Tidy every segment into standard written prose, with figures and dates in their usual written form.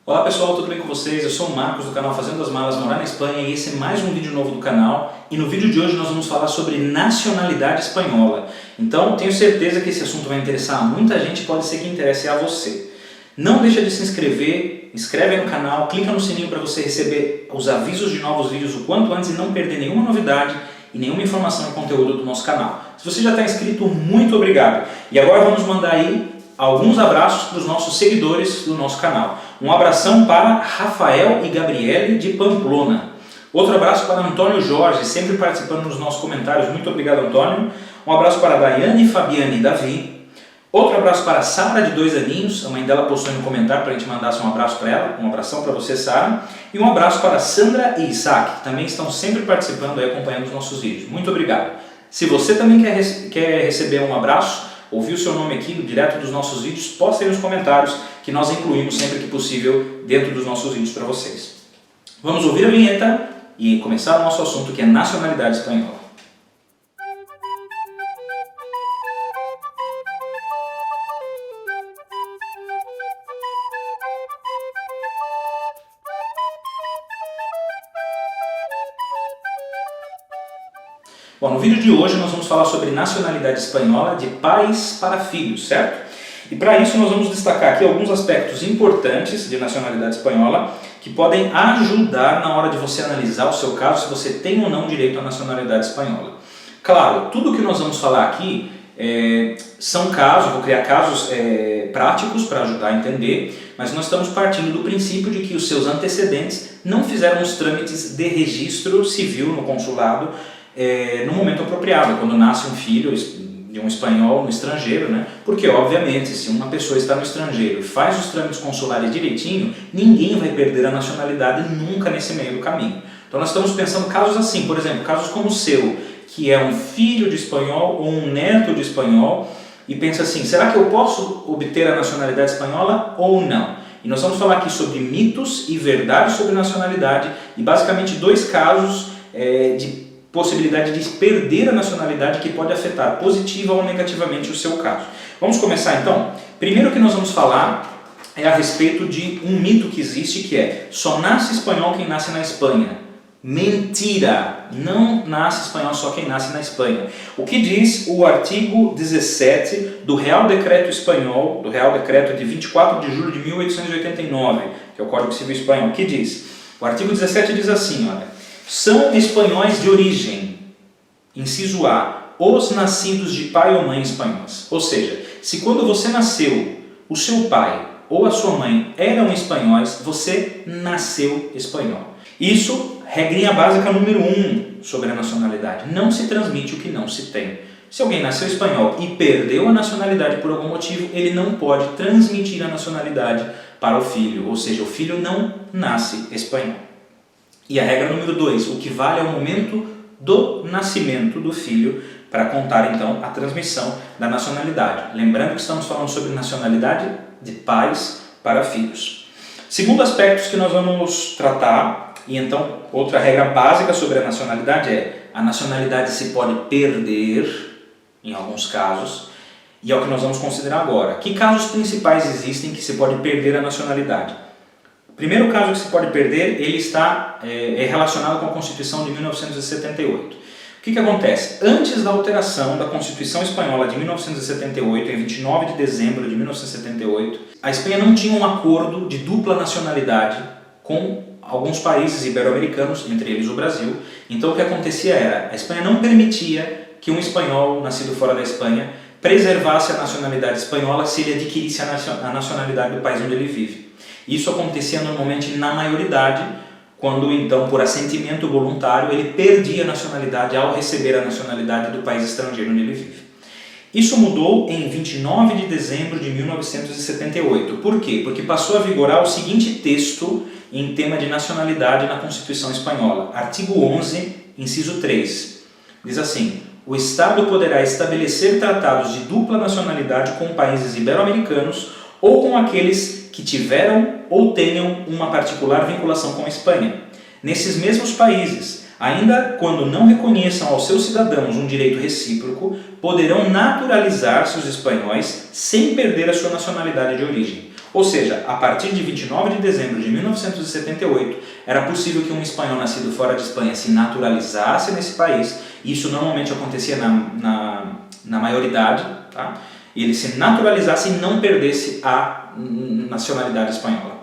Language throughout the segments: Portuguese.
Olá pessoal, tudo bem com vocês? Eu sou o Marcos do canal Fazendo as Malas, Morar na Espanha, e esse é mais um vídeo novo do canal. E no vídeo de hoje nós vamos falar sobre nacionalidade espanhola. Então tenho certeza que esse assunto vai interessar a muita gente, pode ser que interesse a você. Não deixa de se inscrever, inscreve aí no canal, clica no sininho para você receber os avisos de novos vídeos o quanto antes e não perder nenhuma novidade e nenhuma informação e conteúdo do nosso canal. Se você já está inscrito, muito obrigado. E agora vamos mandar aí alguns abraços para os nossos seguidores do nosso canal. Um abração para Rafael e Gabriele de Pamplona. Outro abraço para Antônio Jorge, sempre participando dos nossos comentários. Muito obrigado, Antônio. Um abraço para Daiane, Fabiane e Davi. Outro abraço para Sara, de 2 aninhos. A mãe dela postou no comentário para a gente mandar um abraço para ela. Um abração para você, Sara. E um abraço para Sandra e Isaac, que também estão sempre participando e acompanhando os nossos vídeos. Muito obrigado. Se você também quer receber um abraço, ouvir o seu nome aqui direto dos nossos vídeos, posta aí nos comentários que nós incluímos sempre que possível dentro dos nossos vídeos para vocês. Vamos ouvir a vinheta e começar o nosso assunto, que é nacionalidade espanhola. Bom, no vídeo de hoje nós vamos falar sobre nacionalidade espanhola de pais para filhos, certo? E para isso nós vamos destacar aqui alguns aspectos importantes de nacionalidade espanhola que podem ajudar na hora de você analisar o seu caso, se você tem ou não direito à nacionalidade espanhola. Claro, tudo que nós vamos falar aqui são casos, vou criar casos práticos para ajudar a entender, mas nós estamos partindo do princípio de que os seus antecedentes não fizeram os trâmites de registro civil no consulado no momento apropriado, quando nasce um filho de um espanhol no estrangeiro, né? Porque obviamente se uma pessoa está no estrangeiro e faz os trâmites consulares direitinho, ninguém vai perder a nacionalidade nunca nesse meio do caminho. Então nós estamos pensando casos assim, por exemplo, casos como o seu, que é um filho de espanhol ou um neto de espanhol, e pensa assim, será que eu posso obter a nacionalidade espanhola ou não? E nós vamos falar aqui sobre mitos e verdades sobre nacionalidade, e basicamente 2 casos de possibilidade de perder a nacionalidade que pode afetar positiva ou negativamente o seu caso. Vamos começar então? Primeiro que nós vamos falar é a respeito de um mito que existe, que é só nasce espanhol quem nasce na Espanha. Mentira! Não nasce espanhol só quem nasce na Espanha. O que diz o artigo 17 do Real Decreto Espanhol, do Real Decreto de 24 de julho de 1889, que é o Código Civil Espanhol, que diz? O artigo 17 diz assim, olha: são espanhóis de origem, inciso A, os nascidos de pai ou mãe espanhóis. Ou seja, se quando você nasceu, o seu pai ou a sua mãe eram espanhóis, você nasceu espanhol. Isso, regrinha básica número 1 sobre a nacionalidade. Não se transmite o que não se tem. Se alguém nasceu espanhol e perdeu a nacionalidade por algum motivo, ele não pode transmitir a nacionalidade para o filho. Ou seja, o filho não nasce espanhol. E a regra número 2, o que vale é o momento do nascimento do filho para contar então a transmissão da nacionalidade. Lembrando que estamos falando sobre nacionalidade de pais para filhos. Segundo aspectos que nós vamos tratar, e então outra regra básica sobre a nacionalidade é: a nacionalidade se pode perder em alguns casos, e é o que nós vamos considerar agora. Que casos principais existem que se pode perder a nacionalidade? O primeiro caso que se pode perder, ele está relacionado com a Constituição de 1978. O que acontece? Antes da alteração da Constituição Espanhola de 1978, em 29 de dezembro de 1978, a Espanha não tinha um acordo de dupla nacionalidade com alguns países ibero-americanos, entre eles o Brasil. Então o que acontecia era, a Espanha não permitia que um espanhol nascido fora da Espanha preservasse a nacionalidade espanhola se ele adquirisse a nacionalidade do país onde ele vive. Isso acontecia normalmente na maioridade, quando então, por assentimento voluntário, ele perdia a nacionalidade ao receber a nacionalidade do país estrangeiro onde ele vive. Isso mudou em 29 de dezembro de 1978. Por quê? Porque passou a vigorar o seguinte texto em tema de nacionalidade na Constituição Espanhola. Artigo 11, inciso 3. Diz assim: o Estado poderá estabelecer tratados de dupla nacionalidade com países ibero-americanos ou com aqueles que tiveram ou tenham uma particular vinculação com a Espanha. Nesses mesmos países, ainda quando não reconheçam aos seus cidadãos um direito recíproco, poderão naturalizar-se os espanhóis sem perder a sua nacionalidade de origem. Ou seja, a partir de 29 de dezembro de 1978, era possível que um espanhol nascido fora de Espanha se naturalizasse nesse país, e isso normalmente acontecia na maioridade, tá? E ele se naturalizasse e não perdesse a nacionalidade espanhola,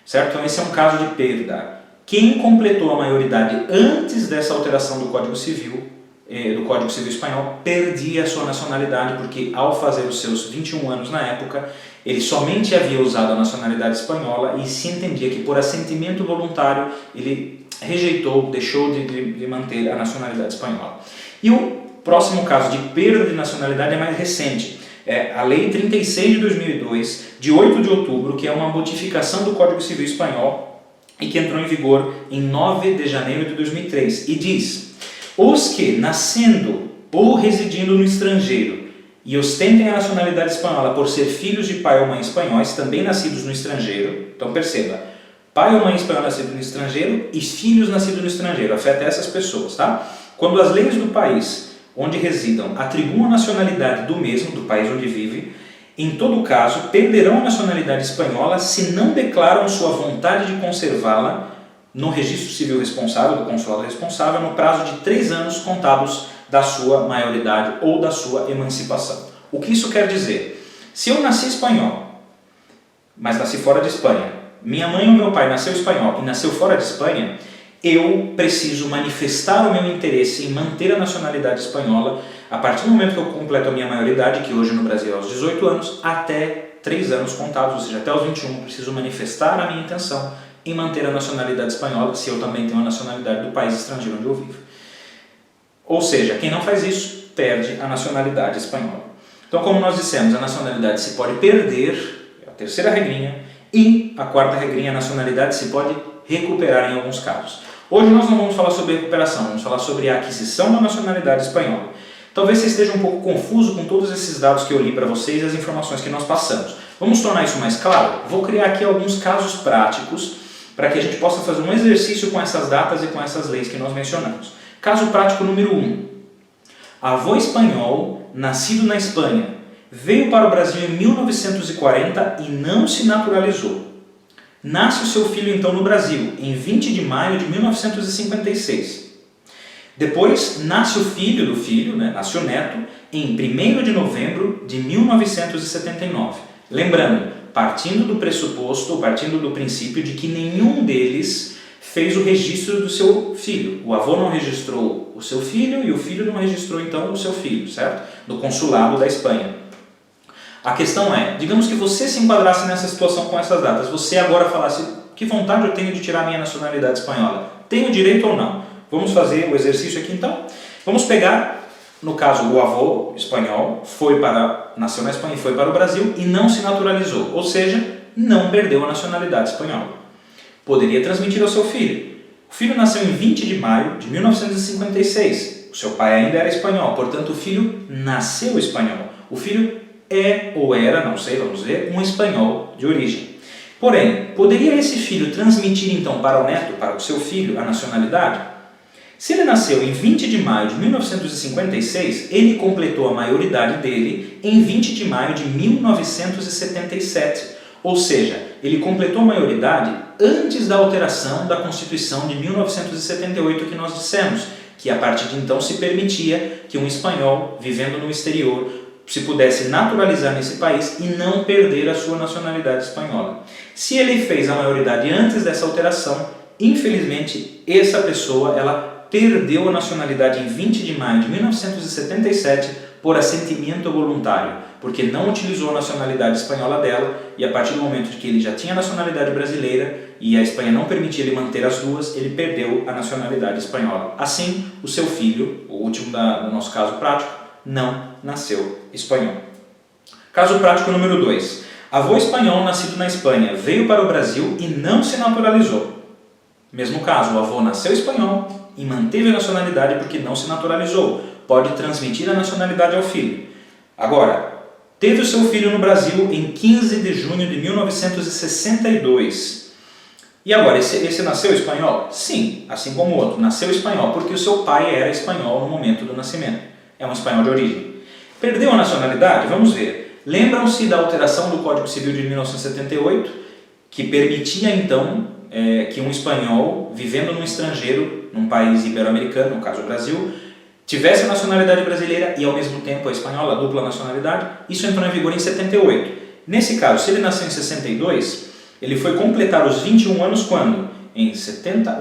certo? Então esse é um caso de perda. Quem completou a maioridade antes dessa alteração do Código Civil Espanhol, perdia a sua nacionalidade, porque ao fazer os seus 21 anos na época, ele somente havia usado a nacionalidade espanhola e se entendia que por assentimento voluntário ele rejeitou, deixou de manter a nacionalidade espanhola. E o próximo caso de perda de nacionalidade é mais recente. É a Lei 36 de 2002, de 8 de outubro, que é uma modificação do Código Civil Espanhol e que entrou em vigor em 9 de janeiro de 2003, e diz: os que, nascendo ou residindo no estrangeiro e ostentem a nacionalidade espanhola por ser filhos de pai ou mãe espanhóis, também nascidos no estrangeiro, então perceba, pai ou mãe espanhol nascido no estrangeiro e filhos nascidos no estrangeiro, afeta essas pessoas, tá? Quando as leis do país onde residam atribuam a nacionalidade do mesmo, do país onde vive, em todo caso, perderão a nacionalidade espanhola se não declaram sua vontade de conservá-la no registro civil responsável, do consulado responsável, no prazo de 3 anos contados da sua maioridade ou da sua emancipação. O que isso quer dizer? Se eu nasci espanhol, mas nasci fora de Espanha, minha mãe ou meu pai nasceu espanhol e nasceu fora de Espanha, eu preciso manifestar o meu interesse em manter a nacionalidade espanhola a partir do momento que eu completo a minha maioridade, que hoje no Brasil é aos 18 anos, até 3 anos contados, ou seja, até os 21, preciso manifestar a minha intenção em manter a nacionalidade espanhola, se eu também tenho a nacionalidade do país estrangeiro onde eu vivo. Ou seja, quem não faz isso, perde a nacionalidade espanhola. Então, como nós dissemos, a nacionalidade se pode perder, é a terceira regrinha, e a quarta regrinha, a nacionalidade se pode recuperar em alguns casos. Hoje nós não vamos falar sobre recuperação, vamos falar sobre a aquisição da nacionalidade espanhola. Talvez você esteja um pouco confuso com todos esses dados que eu li para vocês e as informações que nós passamos. Vamos tornar isso mais claro? Vou criar aqui alguns casos práticos para que a gente possa fazer um exercício com essas datas e com essas leis que nós mencionamos. Caso prático número 1. Avô espanhol, nascido na Espanha, veio para o Brasil em 1940 e não se naturalizou. Nasce o seu filho então no Brasil, em 20 de maio de 1956. Depois, nasce o filho do filho, nasce o neto, em 1º de novembro de 1979. Lembrando, partindo do princípio de que nenhum deles fez o registro do seu filho. O avô não registrou o seu filho e o filho não registrou então o seu filho, certo? No consulado da Espanha. A questão é, digamos que você se enquadrasse nessa situação com essas datas, você agora falasse, que vontade eu tenho de tirar a minha nacionalidade espanhola? Tenho direito ou não? Vamos fazer o exercício aqui então? Vamos pegar, no caso, o avô espanhol, nasceu na Espanha e foi para o Brasil e não se naturalizou, ou seja, não perdeu a nacionalidade espanhola. Poderia transmitir ao seu filho. O filho nasceu em 20 de maio de 1956. O seu pai ainda era espanhol, portanto o filho nasceu espanhol. O filho é ou era, não sei, vamos ver, um espanhol de origem. Porém, poderia esse filho transmitir então para o neto, para o seu filho, a nacionalidade? Se ele nasceu em 20 de maio de 1956, ele completou a maioridade dele em 20 de maio de 1977. Ou seja, ele completou a maioridade antes da alteração da Constituição de 1978 que nós dissemos, que a partir de então se permitia que um espanhol vivendo no exterior se pudesse naturalizar nesse país e não perder a sua nacionalidade espanhola. Se ele fez a maioridade antes dessa alteração, infelizmente essa pessoa ela perdeu a nacionalidade em 20 de maio de 1977 por assentimento voluntário, porque não utilizou a nacionalidade espanhola dela e a partir do momento de que ele já tinha a nacionalidade brasileira e a Espanha não permitia ele manter as duas, ele perdeu a nacionalidade espanhola. Assim, o seu filho, o último do nosso caso prático, não nasceu espanhol. Caso prático número 2. Avô espanhol nascido na Espanha veio para o Brasil e não se naturalizou. Mesmo caso, o avô nasceu espanhol e manteve a nacionalidade porque não se naturalizou. Pode transmitir a nacionalidade ao filho. Agora, teve o seu filho no Brasil em 15 de junho de 1962. E agora, esse nasceu espanhol? Sim, assim como o outro, nasceu espanhol porque o seu pai era espanhol no momento do nascimento. É um espanhol de origem. Perdeu a nacionalidade? Vamos ver. Lembram-se da alteração do Código Civil de 1978, que permitia então que um espanhol vivendo no estrangeiro, num país ibero-americano, no caso o Brasil, tivesse a nacionalidade brasileira e ao mesmo tempo a espanhola, a dupla nacionalidade. Isso entrou em vigor em 78. Nesse caso, se ele nasceu em 62, ele foi completar os 21 anos quando? Em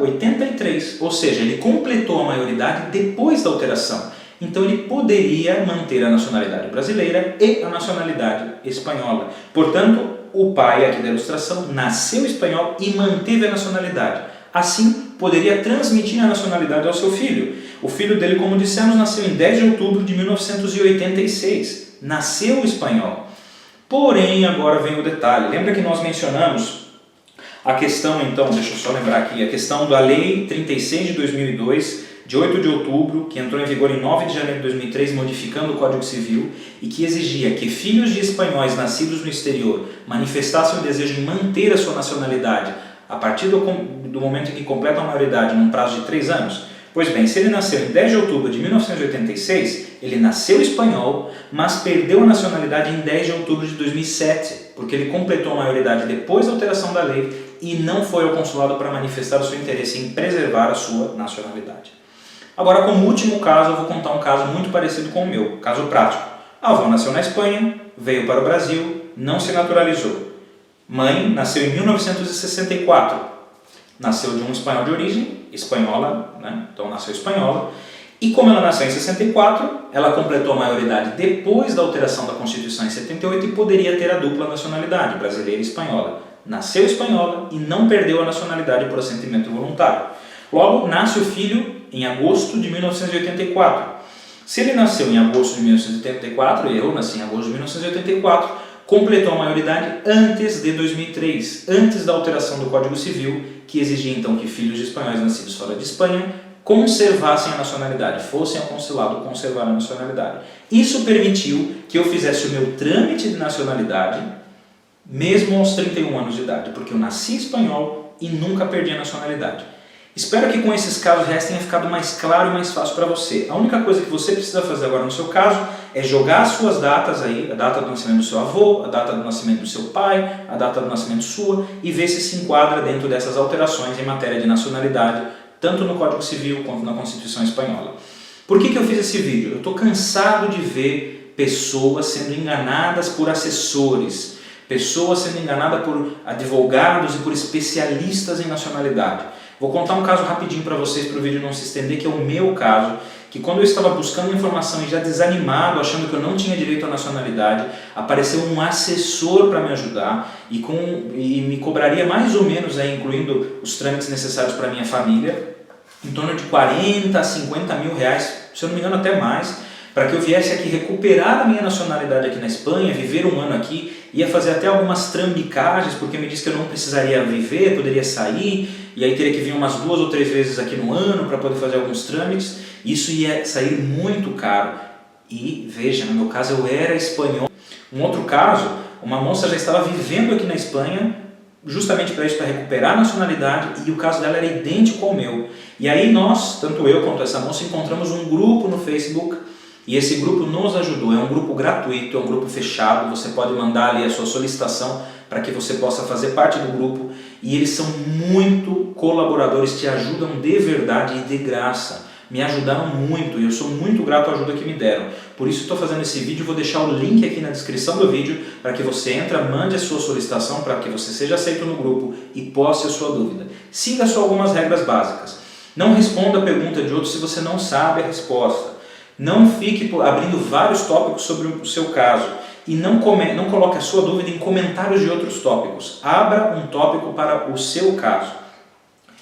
83, ou seja, ele completou a maioridade depois da alteração. Então ele poderia manter a nacionalidade brasileira e a nacionalidade espanhola. Portanto, o pai aqui da ilustração nasceu espanhol e manteve a nacionalidade. Assim, poderia transmitir a nacionalidade ao seu filho. O filho dele, como dissemos, nasceu em 10 de outubro de 1986. Nasceu espanhol. Porém, agora vem o detalhe. Lembra que nós mencionamos a questão, então, deixa eu só lembrar aqui, a questão da Lei 36 de 2002, de 8 de outubro, que entrou em vigor em 9 de janeiro de 2003, modificando o Código Civil, e que exigia que filhos de espanhóis nascidos no exterior manifestassem o desejo em manter a sua nacionalidade a partir do momento em que completam a maioridade, num prazo de 3 anos. Pois bem, se ele nasceu em 10 de outubro de 1986, ele nasceu espanhol, mas perdeu a nacionalidade em 10 de outubro de 2007, porque ele completou a maioridade depois da alteração da lei e não foi ao consulado para manifestar o seu interesse em preservar a sua nacionalidade. Agora, como último caso, eu vou contar um caso muito parecido com o meu, caso prático. A avó nasceu na Espanha, veio para o Brasil, não se naturalizou. Mãe nasceu em 1964, nasceu de um espanhol de origem, espanhola, né? Então nasceu espanhola. E como ela nasceu em 64, ela completou a maioridade depois da alteração da Constituição em 78 e poderia ter a dupla nacionalidade, brasileira e espanhola. Nasceu espanhola e não perdeu a nacionalidade por assentimento voluntário. Logo, nasce o filho em agosto de 1984. Se ele nasceu em agosto de 1984, eu nasci em agosto de 1984, completou a maioridade antes de 2003, antes da alteração do Código Civil, que exigia então que filhos de espanhóis nascidos fora de Espanha conservassem a nacionalidade, fossem ao consulado conservar a nacionalidade. Isso permitiu que eu fizesse o meu trâmite de nacionalidade, mesmo aos 31 anos de idade, porque eu nasci espanhol e nunca perdi a nacionalidade. Espero que com esses casos já tenha ficado mais claro e mais fácil para você. A única coisa que você precisa fazer agora no seu caso é jogar as suas datas aí, a data do nascimento do seu avô, a data do nascimento do seu pai, a data do nascimento sua, e ver se enquadra dentro dessas alterações em matéria de nacionalidade, tanto no Código Civil quanto na Constituição Espanhola. Por que eu fiz esse vídeo? Eu estou cansado de ver pessoas sendo enganadas por assessores, pessoas sendo enganadas por advogados e por especialistas em nacionalidade. Vou contar um caso rapidinho para vocês, para o vídeo não se estender, que é o meu caso, que quando eu estava buscando informação e já desanimado, achando que eu não tinha direito à nacionalidade, apareceu um assessor para me ajudar e me cobraria mais ou menos, incluindo os trâmites necessários para a minha família, em torno de 40 a 50 mil reais, se eu não me engano até mais, para que eu viesse aqui recuperar a minha nacionalidade aqui na Espanha, viver um ano aqui, ia fazer até algumas trambicagens, porque me disse que eu não precisaria viver, poderia sair, e aí teria que vir umas 2 ou 3 vezes aqui no ano para poder fazer alguns trâmites. Isso ia sair muito caro. E veja, no meu caso eu era espanhol. Um outro caso, uma moça já estava vivendo aqui na Espanha, justamente para isso, para recuperar a nacionalidade, e o caso dela era idêntico ao meu. E aí nós, tanto eu quanto essa moça, encontramos um grupo no Facebook, e esse grupo nos ajudou. É um grupo gratuito, é um grupo fechado, você pode mandar ali a sua solicitação para que você possa fazer parte do grupo, e eles são muito colaboradores, te ajudam de verdade e de graça. Me ajudaram muito e eu sou muito grato à ajuda que me deram. Por isso estou fazendo esse vídeo, vou deixar o link aqui na descrição do vídeo para que você entre, mande a sua solicitação para que você seja aceito no grupo e poste a sua dúvida. Siga só algumas regras básicas. Não responda a pergunta de outros se você não sabe a resposta. Não fique abrindo vários tópicos sobre o seu caso. E não coloque a sua dúvida em comentários de outros tópicos. Abra um tópico para o seu caso.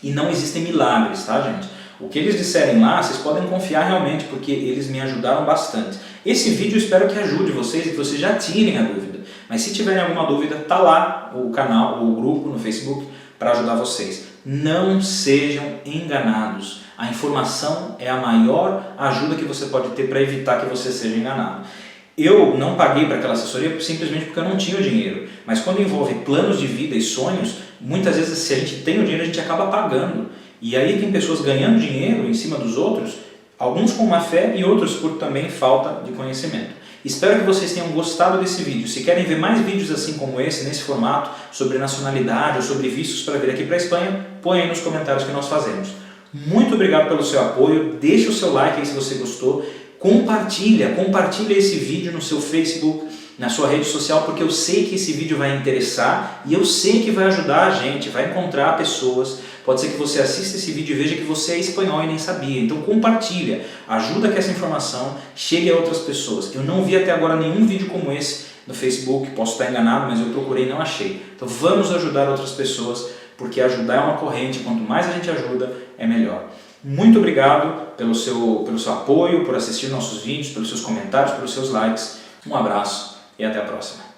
E não existem milagres, tá, gente? O que eles disserem lá, vocês podem confiar realmente, porque eles me ajudaram bastante. Esse vídeo eu espero que ajude vocês e que vocês já tirem a dúvida. Mas se tiverem alguma dúvida, tá lá o canal, o grupo no Facebook para ajudar vocês. Não sejam enganados. A informação é a maior ajuda que você pode ter para evitar que você seja enganado. Eu não paguei para aquela assessoria simplesmente porque eu não tinha o dinheiro. Mas quando envolve planos de vida e sonhos, muitas vezes se a gente tem o dinheiro, a gente acaba pagando. E aí tem pessoas ganhando dinheiro em cima dos outros, alguns com má fé e outros por também falta de conhecimento. Espero que vocês tenham gostado desse vídeo. Se querem ver mais vídeos assim como esse, nesse formato, sobre nacionalidade ou sobre vistos para vir aqui para a Espanha, põe aí nos comentários que nós fazemos. Muito obrigado pelo seu apoio, deixa o seu like aí se você gostou, compartilha esse vídeo no seu Facebook, na sua rede social, porque eu sei que esse vídeo vai interessar e eu sei que vai ajudar a gente, vai encontrar pessoas. Pode ser que você assista esse vídeo e veja que você é espanhol e nem sabia. Então compartilha, ajuda que essa informação chegue a outras pessoas. Eu não vi até agora nenhum vídeo como esse no Facebook, posso estar enganado, mas eu procurei e não achei. Então vamos ajudar outras pessoas, porque ajudar é uma corrente, quanto mais a gente ajuda, é melhor. Muito obrigado pelo seu apoio, por assistir nossos vídeos, pelos seus comentários, pelos seus likes. Um abraço e até a próxima.